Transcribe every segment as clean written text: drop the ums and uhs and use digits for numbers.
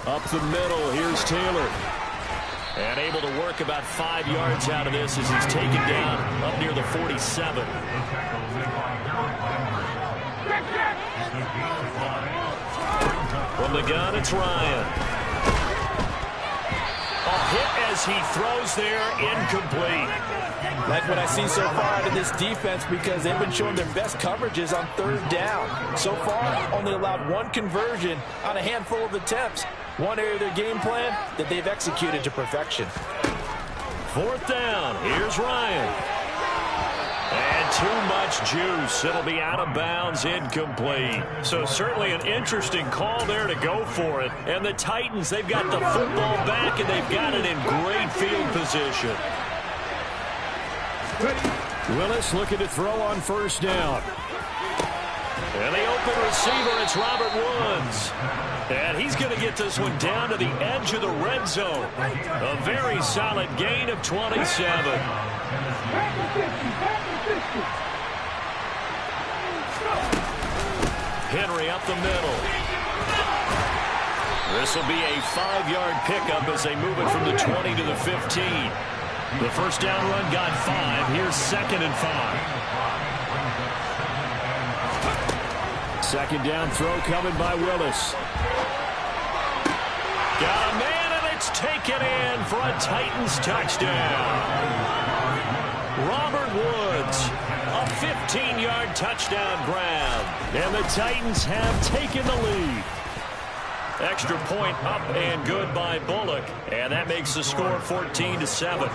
Up the middle, here's Taylor. And able to work about 5 yards out of this as he's taken down up near the 47. From the gun, it's Ryan. A hit as he throws there, incomplete. Like what I see so far out of this defense, because they've been showing their best coverages on third down. So far, only allowed one conversion on a handful of attempts. One area of their game plan that they've executed to perfection. Fourth down. Here's Ryan. And too much juice. It'll be out of bounds, incomplete. So certainly an interesting call there to go for it. And the Titans, they've got the football back, and they've got it in great field position. Willis looking to throw on first down. And the open receiver, it's Robert Woods. And he's going to get this one down to the edge of the red zone. A very solid gain of 27. Henry up the middle. This will be a 5-yard pickup as they move it from the 20 to the 15. The first down run got 5. Here's 2nd and 5. Second down throw coming by Willis. Got a man, and it's taken in for a Titans touchdown. Robert Woods, a 15-yard touchdown grab. And the Titans have taken the lead. Extra point up and good by Bullock. And that makes the score 14-7.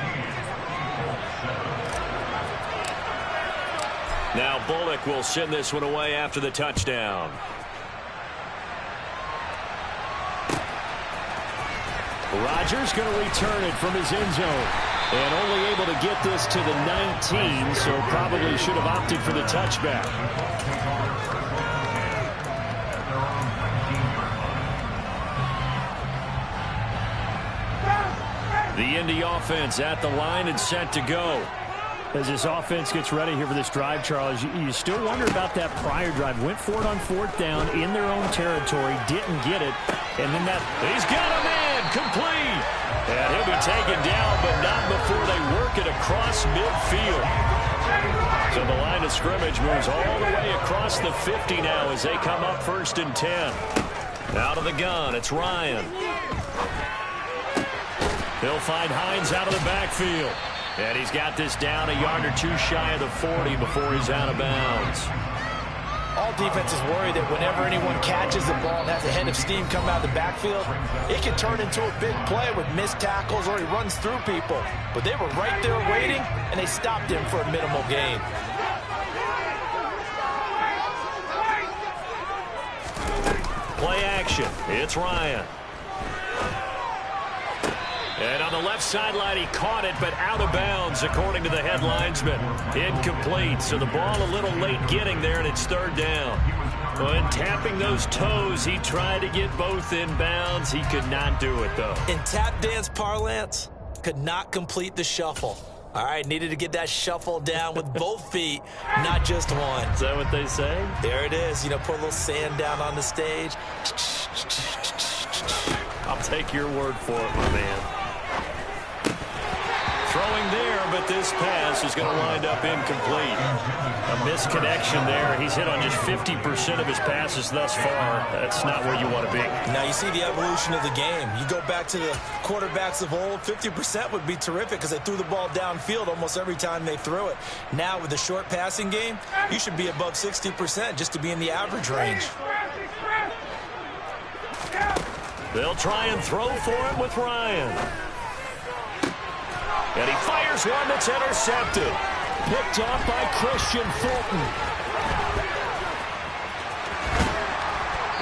Now Bullock will send this one away after the touchdown. Rodgers going to return it from his end zone. And only able to get this to the 19, so probably should have opted for the touchback. The Indy offense at the line and set to go. As this offense gets ready here for this drive, Charles, you still wonder about that prior drive. Went for it on fourth down in their own territory, didn't get it, and then that... He's got a man, complete. And he'll be taken down, but not before they work it across midfield. So the line of scrimmage moves all the way across the 50 now as they come up 1st and 10. Out of the gun, it's Ryan. He'll find Hines out of the backfield. And he's got this down a yard or two shy of the 40 before he's out of bounds. All defenses worry that whenever anyone catches the ball and has a head of steam come out of the backfield, it can turn into a big play with missed tackles or he runs through people. But they were right there waiting, and they stopped him for a minimal gain. Play action. It's Ryan. And on the left sideline, he caught it, but out of bounds, according to the head linesman. Incomplete, so the ball a little late getting there, and it's 3rd down. When tapping those toes, he tried to get both in bounds. He could not do it, though. In tap dance parlance, could not complete the shuffle. All right, needed to get that shuffle down with both feet, not just one. Is that what they say? There it is. You know, put a little sand down on the stage. I'll take your word for it, my man. Throwing there, but this pass is going to wind up incomplete. A misconnection there. He's hit on just 50% of his passes thus far. That's not where you want to be. Now you see the evolution of the game. You go back to the quarterbacks of old, 50% would be terrific because they threw the ball downfield almost every time they threw it. Now with the short passing game, you should be above 60% just to be in the average range. They'll try and throw for it with Ryan. And he fires one that's intercepted. Picked off by Christian Fulton.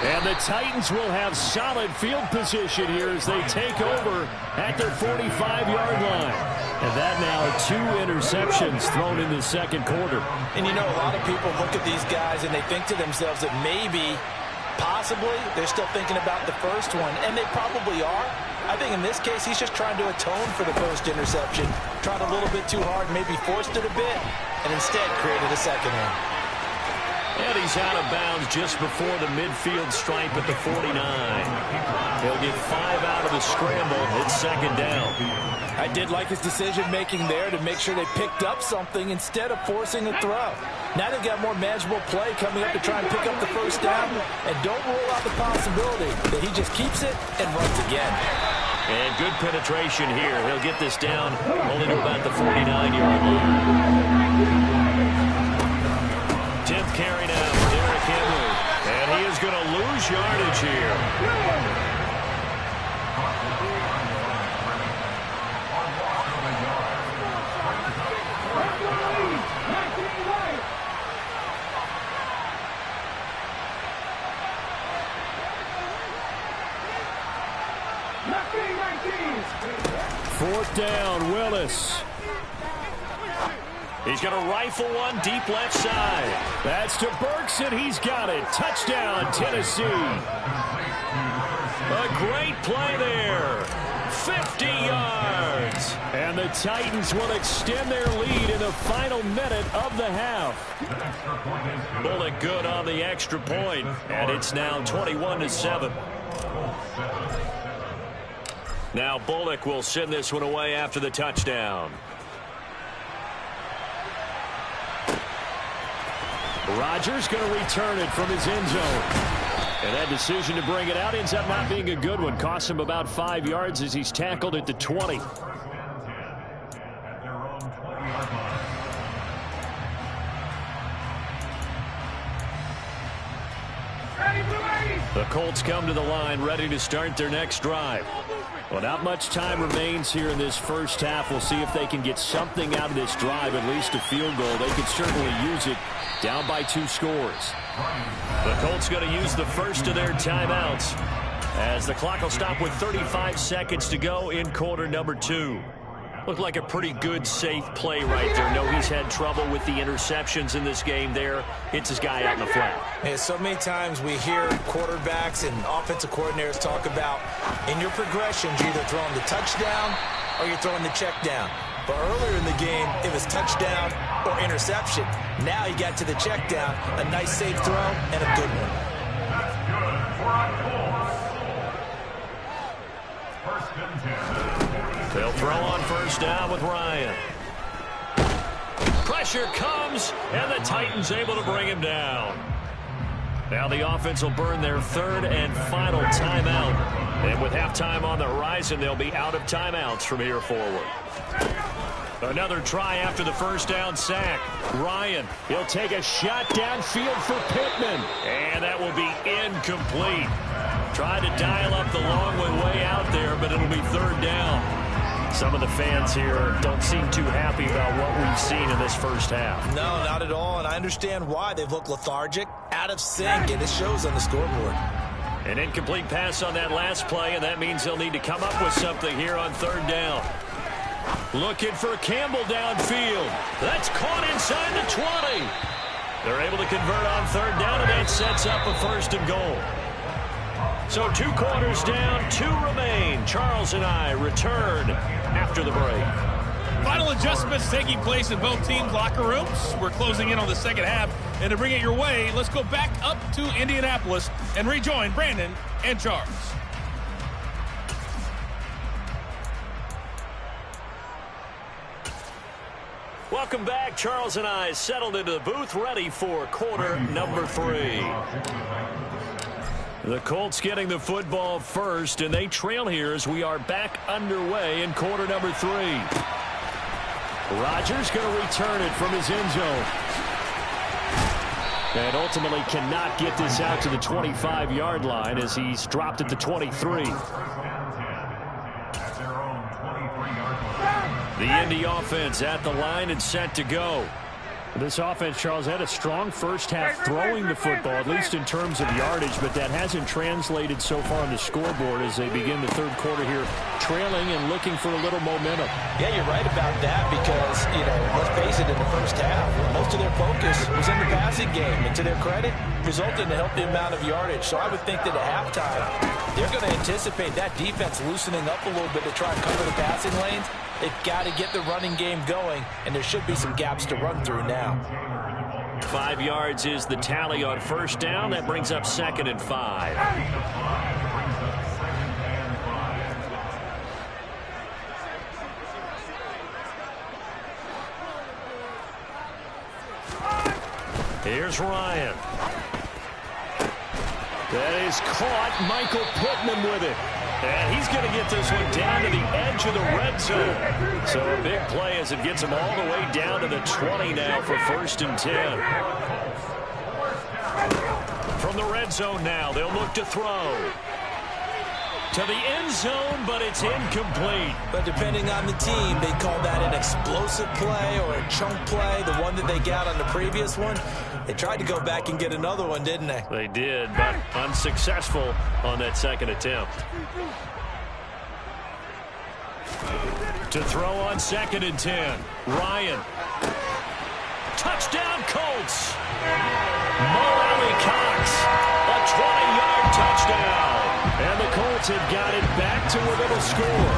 And the Titans will have solid field position here as they take over at their 45-yard line. And that now 2 interceptions thrown in the second quarter. And you know, a lot of people look at these guys and they think to themselves that maybe, possibly, they're still thinking about the first one. And they probably are. I think in this case, he's just trying to atone for the first interception. Tried a little bit too hard, maybe forced it a bit, and instead created a second one. And he's out of bounds just before the midfield stripe at the 49. He'll get 5 out of the scramble. It's second down. I did like his decision-making there to make sure they picked up something instead of forcing a throw. Now they've got more manageable play coming up to try and pick up the first down. And don't rule out the possibility that he just keeps it and runs again. And good penetration here. He'll get this down only to about the 49-yard line. 10th carry now for Derrick Henry. And he is going to lose yardage here. Fourth down, Willis. He's going to rifle one deep left side. That's to Burks, and he's got it. Touchdown, Tennessee. A great play there. 50 yards. And the Titans will extend their lead in the final minute of the half. Bullock good on the extra point, and it's now 21-7. Now Bullock will send this one away after the touchdown. Rodgers going to return it from his end zone. And that decision to bring it out ends up not being a good one. Costs him about 5 yards as he's tackled at the 20. The Colts come to the line ready to start their next drive. Well, not much time remains here in this first half. We'll see if they can get something out of this drive, at least a field goal. They could certainly use it, down by 2 scores. The Colts going to use the first of their timeouts as the clock will stop with 35 seconds to go in quarter number 2. Looked like a pretty good, safe play right there. No, he's had trouble with the interceptions in this game there. Hits his guy out in the flat. Yeah, so many times we hear quarterbacks and offensive coordinators talk about in your progressions, you're either throwing the touchdown or you're throwing the check down. But earlier in the game, it was touchdown or interception. Now you got to the check down, a nice safe throw, and a good one. They'll throw on first down with Ryan. Pressure comes, and the Titans able to bring him down. Now the offense will burn their third and final timeout. And with halftime on the horizon, they'll be out of timeouts from here forward. Another try after the first down sack. Ryan, he'll take a shot downfield for Pittman. And that will be incomplete. Tried to dial up the long one way out there, but it'll be third down. Some of the fans here don't seem too happy about what we've seen in this first half. No, not at all, and I understand why. They've looked lethargic, out of sync, and it shows on the scoreboard. An incomplete pass on that last play, and that means they'll need to come up with something here on third down. Looking for Campbell downfield. That's caught inside the 20. They're able to convert on third down, and that sets up a first and goal. So 2 quarters down, 2 remain. Charles and I return after the break. Final adjustments taking place in both teams' locker rooms. We're closing in on the second half. And to bring it your way, let's go back up to Indianapolis and rejoin Brandon and Charles. Welcome back. Charles and I settled into the booth, ready for quarter number 3. The Colts getting the football first, and they trail here as we are back underway in quarter number 3. Rodgers going to return it from his end zone. And ultimately cannot get this out to the 25-yard line as he's dropped at the 23. The Indy offense at the line and set to go. This offense, Charles, had a strong first half throwing the football, at least in terms of yardage, but that hasn't translated so far on the scoreboard as they begin the third quarter here, trailing and looking for a little momentum. Yeah, you're right about that because, let's face it, in the first half, most of their focus was in the passing game, and to their credit, resulted in a healthy amount of yardage. So I would think that at halftime, they're going to anticipate that defense loosening up a little bit to try and cover the passing lanes. They've got to get the running game going, and there should be some gaps to run through now. 5 yards is the tally on first down. That brings up 2nd and 5. Here's Ryan. That is caught. Michael Pittman with it. And he's going to get this one down to the edge of the red zone. So a big play as it gets him all the way down to the 20 now for 1st and 10. From the red zone now, they'll look to throw. To the end zone, but it's incomplete. But depending on the team, they call that an explosive play or a chunk play. The one that they got on the previous one, they tried to go back and get another one, didn't they? They did, but unsuccessful on that 2nd attempt. To throw on 2nd and 10. Ryan. Touchdown, Colts. Mo Cox. A 20-yard touchdown. And the Colts have got it back to where they'll score.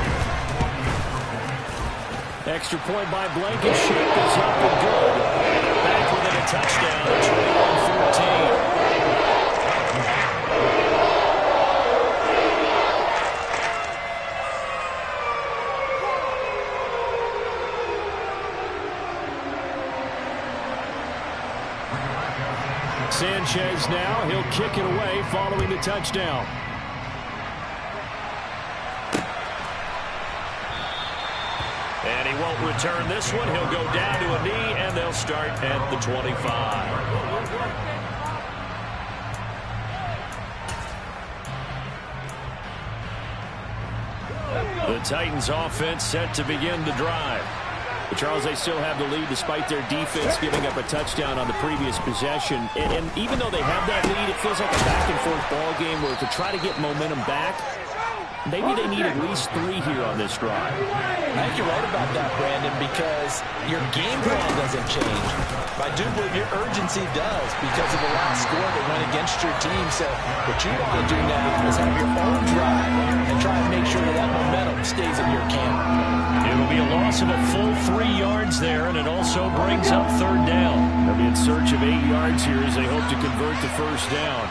Extra point by Blankenship is up and good. Back within a touchdown, 21-14. Sanchez now, he'll kick it away following the touchdown. And he won't return this one. He'll go down to a knee, and they'll start at the 25. The Titans offense set to begin the drive. But Charles, they still have the lead despite their defense giving up a touchdown on the previous possession. And even though they have that lead, it feels like a back-and-forth ball game where to try to get momentum back, maybe they need at least 3 here on this drive. I think you're right about that, Brandon, because your game plan doesn't change. I do believe your urgency does because of the last score that went against your team. So what you want to do now is have your own drive and try and make sure that momentum stays in your camp. It'll be a loss of a full 3 yards there, and it also brings up 3rd down. They'll be in search of 8 yards here as they hope to convert the 1st down.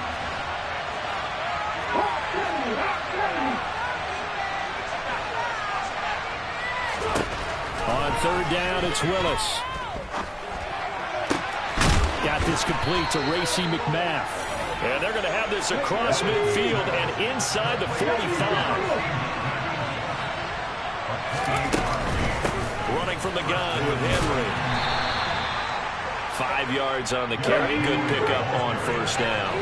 On 3rd down, it's Willis. Got this complete to Racey McMath. And they're going to have this across midfield and inside the 45. Running from the gun with Henry. 5 yards on the carry. Good pickup on 1st down.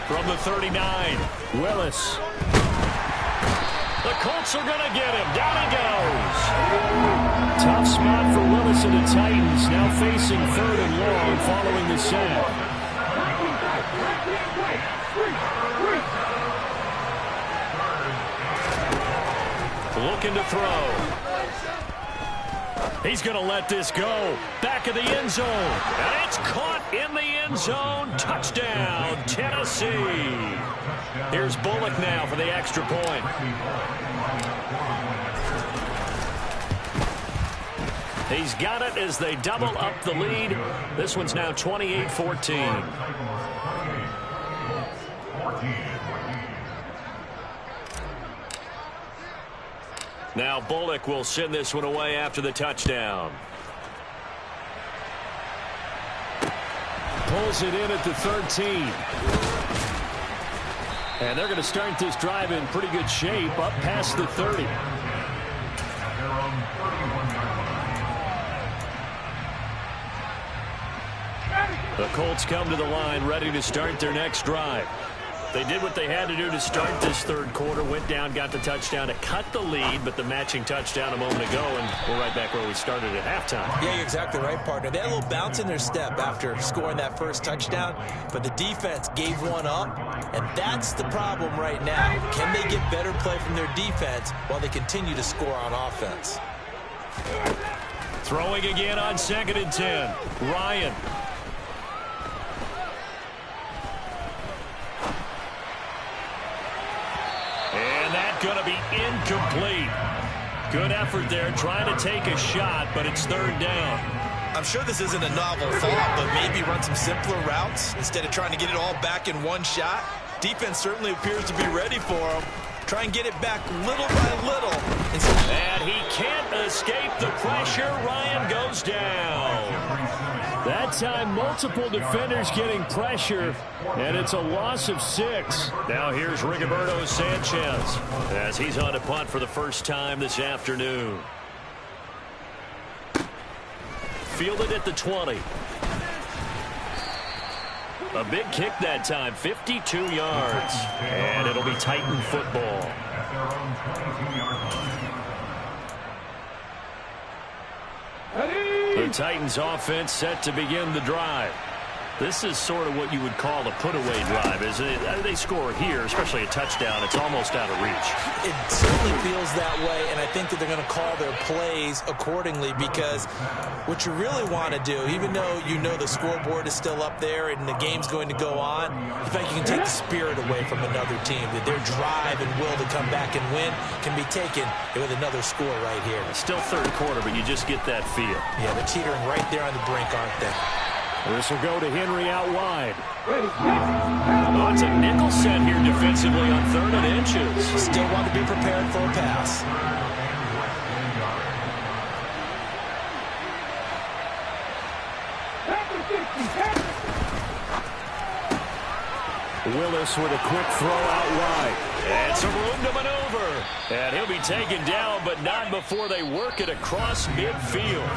From the 39, Willis. The Colts are going to get him. Down he goes. Tough spot for Willis and the Titans, now facing 3rd and long following the sack. Looking to throw. He's going to let this go. Back of the end zone. And it's caught in the end zone. Touchdown, Tennessee. Here's Bullock now for the extra point. He's got it as they double up the lead. This one's now 28-14. Now Bullock will send this one away after the touchdown. Pulls it in at the 13. And they're going to start this drive in pretty good shape up past the 30. The Colts come to the line ready to start their next drive. They did what they had to do to start this 3rd quarter. Went down, got the touchdown to cut the lead, but the matching touchdown a moment ago, and we're right back where we started at halftime. Yeah, you're exactly right, partner. They had a little bounce in their step after scoring that first touchdown, but the defense gave one up, and that's the problem right now. Can they get better play from their defense while they continue to score on offense? Throwing again on 2nd and 10. Ryan. going to be incomplete. Good effort there trying to take a shot, but it's third down. I'm sure this isn't a novel thought, but maybe run some simpler routes instead of trying to get it all back in one shot. Defense certainly appears to be ready for him. Try and get it back little by little. And he can't escape the pressure. Ryan goes down. That time, multiple defenders getting pressure, and it's a loss of 6. Now here's Rigoberto Sanchez as he's on to punt for the first time this afternoon. Fielded at the 20. A big kick that time, 52 yards. And it'll be Titan football. The Titans offense set to begin the drive. This is sort of what you would call a put-away drive, isn't it? They score here, especially a touchdown. It's almost out of reach. It certainly feels that way, and I think that they're going to call their plays accordingly because what you really want to do, even though you know the scoreboard is still up there and the game's going to go on, in fact, you can take the spirit away from another team, that their drive and will to come back and win can be taken with another score right here. Still third quarter, but you just get that feel. Yeah, they're teetering right there on the brink, aren't they? This will go to Henry out wide. Oh, it's a nickel set here defensively on 3rd and inches. Still want to be prepared for a pass. Willis with a quick throw out wide. And some room to maneuver. And he'll be taken down, but not before they work it across midfield.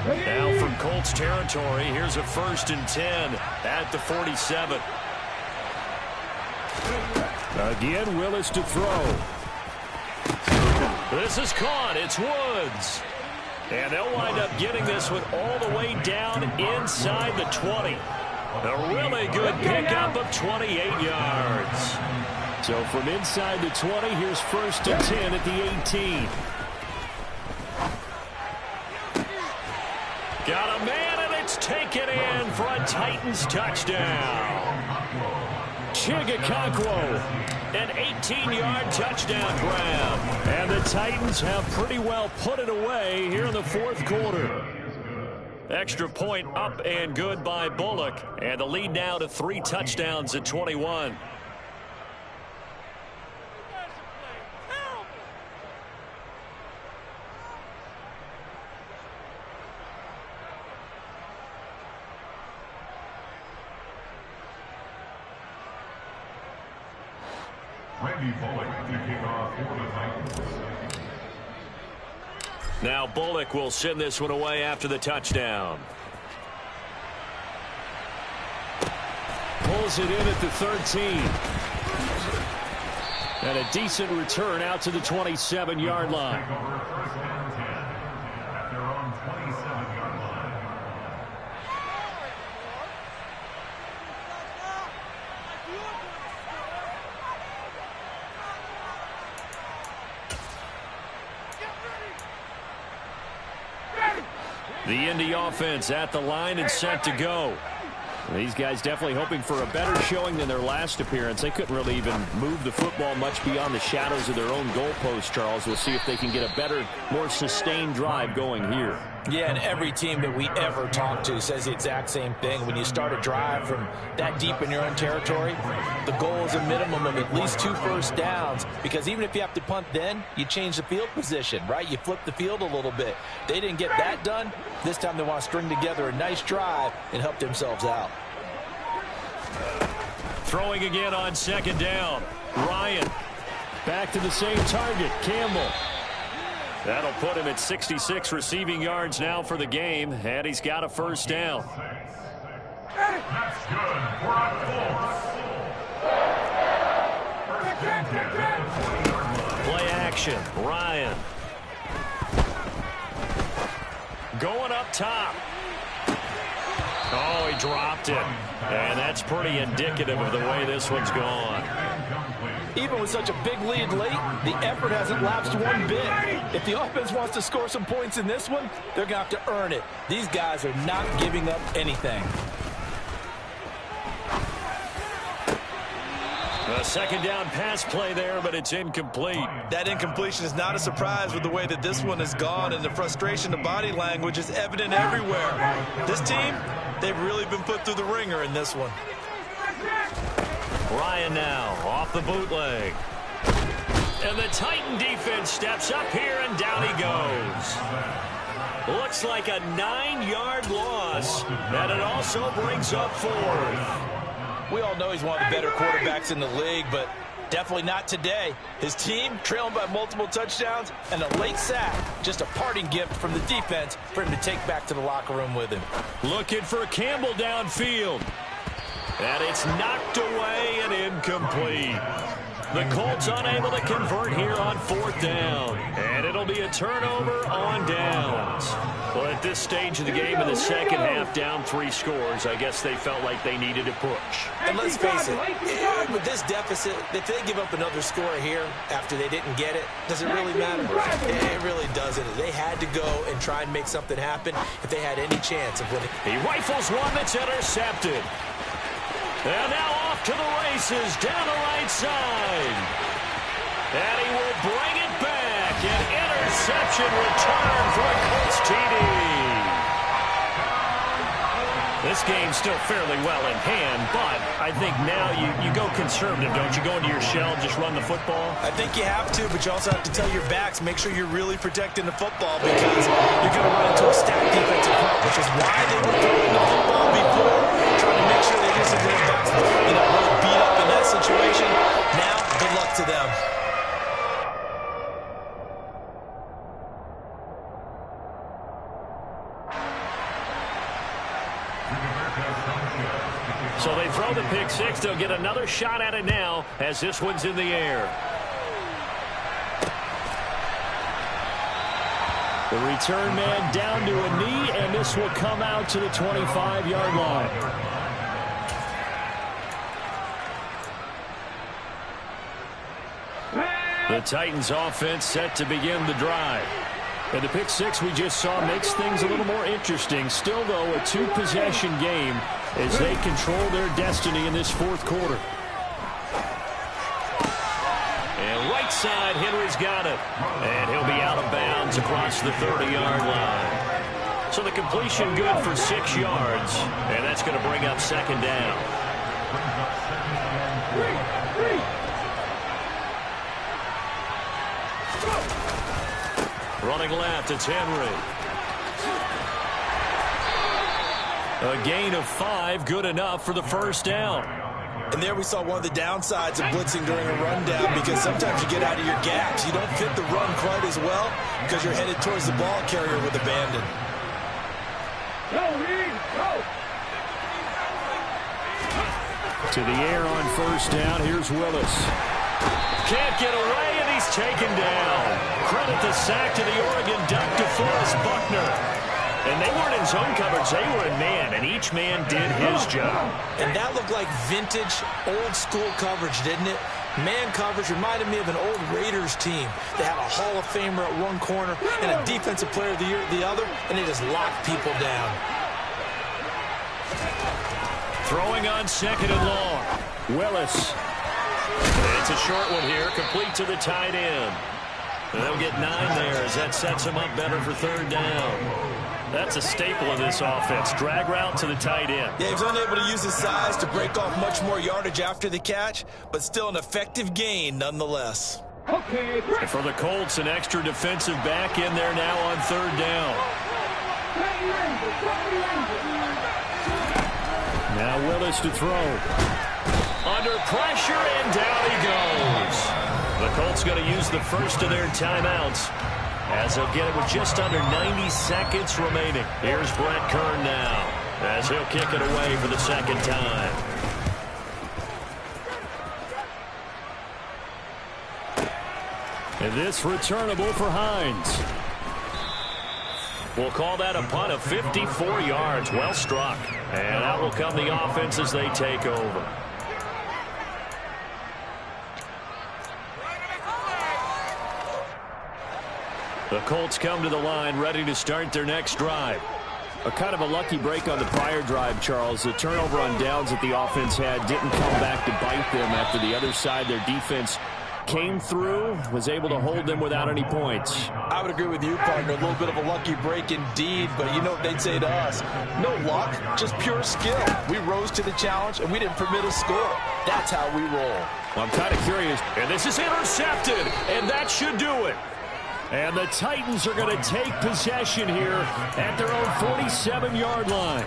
Now from Colts territory, here's a 1st and 10 at the 47. Again, Willis to throw. This is caught. It's Woods. And they'll wind up getting this one all the way down inside the 20. A really good pickup of 28 yards. So from inside the 20, here's 1st and 10 at the 18. Got a man, and it's taken in for a Titans touchdown. Chigakonkwo, an 18-yard touchdown grab. And the Titans have pretty well put it away here in the 4th quarter. Extra point up and good by Bullock. And the lead now to 3 touchdowns at 21. Now Bullock will send this one away after the touchdown. Pulls it in at the 13. And a decent return out to the 27-yard line. The Indy offense at the line and set to go. These guys definitely hoping for a better showing than their last appearance. They couldn't really even move the football much beyond the shadows of their own goalpost, Charles. We'll see if they can get a better, more sustained drive going here. Yeah, and every team that we ever talk to says the exact same thing. When you start a drive from that deep in your own territory, the goal is a minimum of at least 2 first downs, because even if you have to punt then, you change the field position, right? You flip the field a little bit. They didn't get that done. This time they want to string together a nice drive and help themselves out. Throwing again on 2nd down. Ryan. Back to the same target, Campbell. That'll put him at 66 receiving yards now for the game, and he's got a 1st down. That's good for a Colts. Play action. Ryan. Going up top. Oh, he dropped it. And that's pretty indicative of the way this one's gone. Even with such a big lead late, the effort hasn't lapsed one bit. If the offense wants to score some points in this one, they're going to have to earn it. These guys are not giving up anything. A second down pass play there, but it's incomplete. That incompletion is not a surprise with the way that this one has gone, and the frustration of body language is evident everywhere. This team, they've really been put through the ringer in this one. Ryan now off the bootleg. And the Titan defense steps up here, and down he goes. Looks like a 9-yard loss, and it also brings up 4th. We all know he's one of the better quarterbacks in the league, but definitely not today. His team trailing by multiple touchdowns and a late sack. Just a parting gift from the defense for him to take back to the locker room with him. Looking for Campbell downfield. And it's knocked away and incomplete. The Colts unable to convert here on 4th down. And it'll be a turnover on downs. Well, at this stage of the game in the second half, down 3 scores, I guess they felt like they needed a push. And let's face it, with this deficit, if they give up another score here after they didn't get it, does it really matter? It really doesn't. They had to go and try and make something happen if they had any chance of winning. He rifles one that's intercepted. And now off to the races down the right side. And he will bring it back. An interception return for a Colts TD. This game's still fairly well in hand, but I think now you go conservative, don't you? Go into your shell and just run the football? I think you have to, but you also have to tell your backs, make sure you're really protecting the football because you're going to run into a stacked defensive front, which is why they were throwing the football before, trying to make sure they get some good backs, really beat up in that situation. Now, good luck to them. So they throw the pick six. They'll get another shot at it now as this one's in the air. The return man down to a knee, and this will come out to the 25-yard line. The Titans offense set to begin the drive. And the pick six we just saw makes things a little more interesting. Still, though, a 2-possession game as they control their destiny in this 4th quarter. And right side, Henry's got it. And he'll be out of bounds across the 30-yard line. So the completion good for 6 yards. And that's going to bring up 2nd down. Running left, it's Henry. A gain of 5, good enough for the 1st down. And there we saw one of the downsides of blitzing during a rundown because sometimes you get out of your gaps. You don't fit the run quite as well because you're headed towards the ball carrier with abandon. To the air on 1st down, here's Willis. Can't get away, and he's taken down. Credit the sack to the Oregon Duck, DeForest Buckner. And they weren't in zone coverage, they were in man, and each man did his job. And that looked like vintage, old-school coverage, didn't it? Man coverage reminded me of an old Raiders team. They had a Hall of Famer at one corner and a Defensive Player of the Year at the other, and they just locked people down. Throwing on 2nd and long. Willis. It's a short one here, complete to the tight end. And they'll get 9 there as that sets him up better for 3rd down. That's a staple of this offense. Drag route to the tight end. Yeah, he was unable to use his size to break off much more yardage after the catch, but still an effective gain nonetheless. Okay, for the Colts, an extra defensive back in there now on 3rd down. Now Willis to throw. Under pressure, and down he goes. The Colts going to use the first of their timeouts as they'll get it with just under 90 seconds remaining. Here's Brett Kern now as he'll kick it away for the 2nd time. And this returnable for Hines. We'll call that a punt of 54 yards. Well struck. And out will come the offense as they take over. The Colts come to the line ready to start their next drive. A kind of a lucky break on the prior drive, Charles. The turnover on downs that the offense had didn't come back to bite them after the other side. Their defense came through, was able to hold them without any points. I would agree with you, partner. A little bit of a lucky break indeed, but you know what they'd say to us? No luck, just pure skill. We rose to the challenge, and we didn't permit a score. That's how we roll. Well, I'm kind of curious. And this is intercepted, and that should do it. And the Titans are going to take possession here at their own 47-yard line.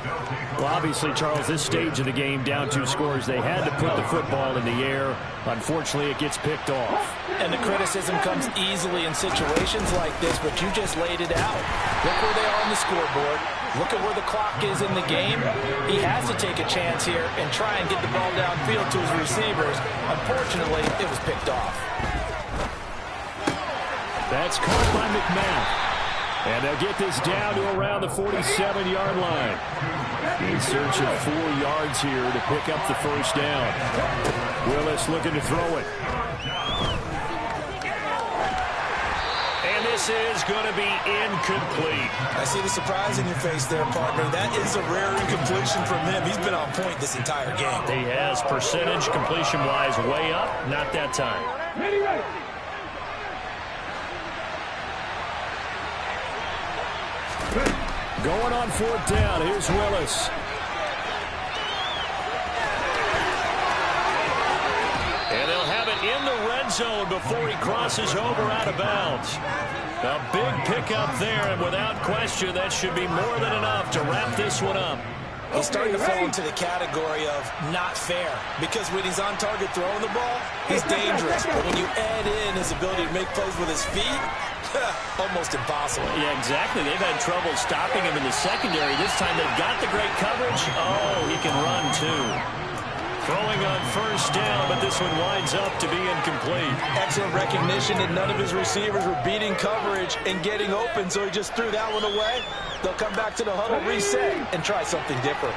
Well, obviously, Charles, this stage of the game, down 2 scores, they had to put the football in the air. Unfortunately, it gets picked off. And the criticism comes easily in situations like this, but you just laid it out. Look where they are on the scoreboard. Look at where the clock is in the game. He has to take a chance here and try and get the ball downfield to his receivers. Unfortunately, it was picked off. That's caught by McMahon. And they'll get this down to around the 47-yard line. In search of 4 yards here to pick up the first down. Willis looking to throw it. And this is going to be incomplete. I see the surprise in your face there, partner. That is a rare incompletion from him. He's been on point this entire game. He has percentage completion-wise way up. Not that time. Ready. Going on 4th down. Here's Willis. And they'll have it in the red zone before he crosses over out of bounds. A big pickup there, and without question, that should be more than enough to wrap this one up. He's starting to fall into the category of not fair, because when he's on target throwing the ball, he's dangerous. But when you add in his ability to make plays with his feet, almost impossible. Yeah, exactly. They've had trouble stopping him in the secondary. This time they've got the great coverage. Oh, he can run too. Throwing on first down, but this one winds up to be incomplete. Excellent recognition that none of his receivers were beating coverage and getting open, so he just threw that one away. They'll come back to the huddle, reset, and try something different.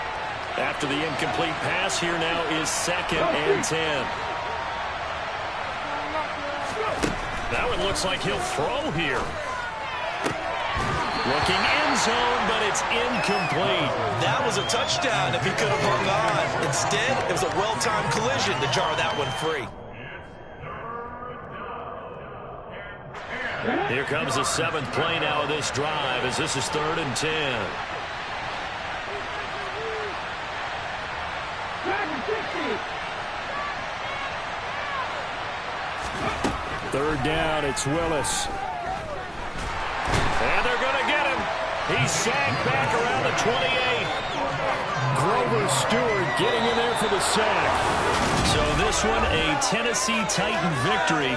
After the incomplete pass, here now is 2nd and 10. That one looks like he'll throw here. Looking end zone, but it's incomplete. That was a touchdown if he could have hung on. Instead, it was a well-timed collision to jar that one free. Here comes the 7th play now of this drive, as this is 3rd and 10. Third down, it's Willis. And they're going to get him. He's sacked back around the 28. Grover Stewart getting in there for the sack. So this one, a Tennessee Titan victory.